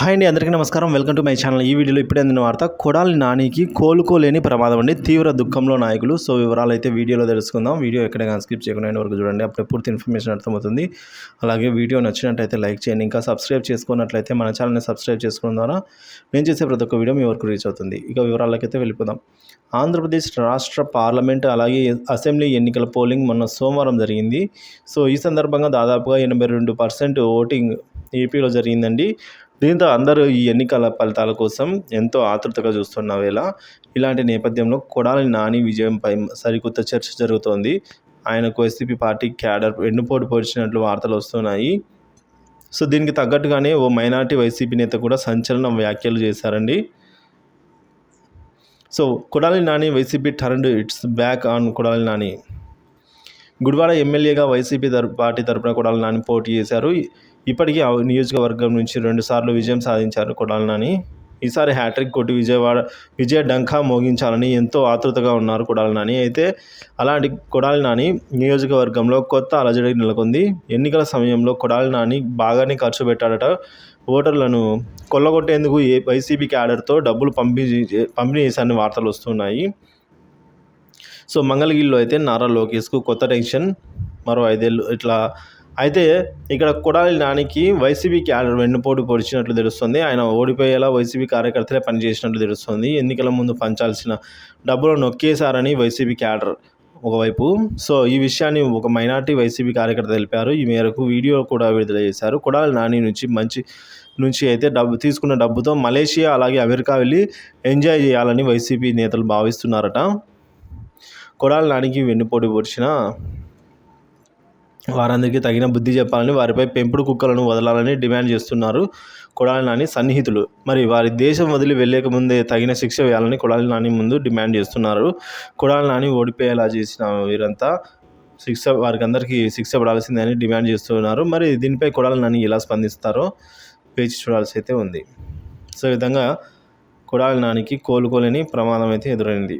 Hi అండి, అందరికీ నమస్కారం. Welcome to my channel. ఈ వీడియోలో ఇప్పుడే అందిన వార్త, కొడాలి నానికి కోలుకోలేని ప్రమాదం అండి. తీవ్ర దుఃఖంలో నాయకులు. సో వివరాలు అయితే వీడియోలో తెలుసుకుందాం. వీడియో ఎక్కడైనా స్కిప్ చేయకుండా ఎండ్ వరకు చూడండి, అప్పుడే పూర్తి ఇన్ఫర్మేషన్ అర్థమవుతుంది. అలాగే వీడియో నచ్చినట్టయితే లైక్ చేయండి. ఇంకా సబ్స్క్రైబ్ చేసుకున్నట్లయితే మన ఛానల్ని సబ్స్క్రైబ్ చేసుకోవడం ద్వారా నేను చేసే ప్రతి ఒక్క వీడియో మీ వరకు రీచ్ అవుతుంది. ఇక వివరాలకైతే వెళ్ళిపోదాం. ఆంధ్రప్రదేశ్ రాష్ట్ర పార్లమెంట్ అలాగే అసెంబ్లీ ఎన్నికల పోలింగ్ మొన్న సోమవారం జరిగింది. సో ఈ సందర్భంగా దాదాపుగా 82% ఓటింగ్ ఏపీలో జరిగిందండి. దీంతో అందరూ ఈ ఎన్నికల ఫలితాల కోసం ఎంతో ఆతృతగా చూస్తున్న వేళ, ఇలాంటి నేపథ్యంలో కొడాలి నాని విజయంపై సరికొత్త చర్చ జరుగుతోంది. ఆయనకు వైసీపీ పార్టీ క్యాడర్ వెన్నుపోటు పొడిచినట్లు వార్తలు వస్తున్నాయి. సో దీనికి తగ్గట్టుగానే ఓ మైనార్టీ వైసీపీ నేత కూడా సంచలన వ్యాఖ్యలు చేశారండి. So Kodali Nani YCP turned it's back on Kodali Nani. Gudivada ఎమ్మెల్యేగా వైసీపీ పార్టీ తరపున కొడాలి నాని పోటీ చేశారు. ఇప్పటికీ ఆ నియోజకవర్గం నుంచి 2 సార్లు విజయం సాధించారు కొడాలి నాని. ఈసారి హ్యాట్రిక్ కొట్టి విజయ డంకా మోగించాలని ఎంతో ఆతృతగా ఉన్నారు కొడాలి నాని. అయితే అలాంటి కొడాలి నాని నియోజకవర్గంలో కొత్త అలజడి నెలకొంది. ఎన్నికల సమయంలో కొడాలి నాని బాగానే ఖర్చు పెట్టాడట. ఓటర్లను కొల్లగొట్టేందుకు వైసీపీ క్యాడర్తో డబ్బులు పంపిణీ చేశారని వార్తలు వస్తున్నాయి. సో మంగళగిరిలో అయితే నారా లోకేష్కు కొత్త టెన్షన్, మరో 5 ఏళ్ళు ఇట్లా. అయితే ఇక్కడ కొడాలి నానికి వైసీపీ క్యాడర్ వెన్నుపోటు పొడిచినట్లు తెలుస్తుంది. ఆయన ఓడిపోయేలా వైసీపీ కార్యకర్తలే పనిచేసినట్లు తెలుస్తుంది. ఎన్నికల ముందు పంచాల్సిన డబ్బులు నొక్కేశారని వైసీపీ క్యాడర్ ఒకవైపు. సో ఈ విషయాన్ని ఒక మైనార్టీ వైసీపీ కార్యకర్త తెలిపారు. ఈ మేరకు వీడియో కూడా విడుదల చేశారు. కొడాలి నాని నుంచి అయితే తీసుకున్న డబ్బుతో మలేషియా అలాగే అమెరికా వెళ్ళి ఎంజాయ్ చేయాలని వైసీపీ నేతలు భావిస్తున్నారట. కొడాలి నానికి వెన్నుపోటు పొడిచిన వారందరికీ తగిన బుద్ధి చెప్పాలని, వారిపై పెంపుడు కుక్కలను వదలాలని డిమాండ్ చేస్తున్నారు కొడాలి నాని సన్నిహితులు. మరి వారి దేశం వదిలి వెళ్ళేక ముందే తగిన శిక్ష వేయాలని కొడాలి నాని ముందు డిమాండ్ చేస్తున్నారు. కొడాలి నాని ఓడిపోయేలా చేసిన వీరంతా వారికి అందరికీ శిక్ష పడాల్సిందే అని డిమాండ్ చేస్తున్నారు. మరి దీనిపై కొడాలి నాని ఎలా స్పందిస్తారో వేచి చూడాల్సి అయితే ఉంది. సో ఈ విధంగా కొడాలి నానికి కోలుకోలేని ప్రమాదం అయితే ఎదురైంది.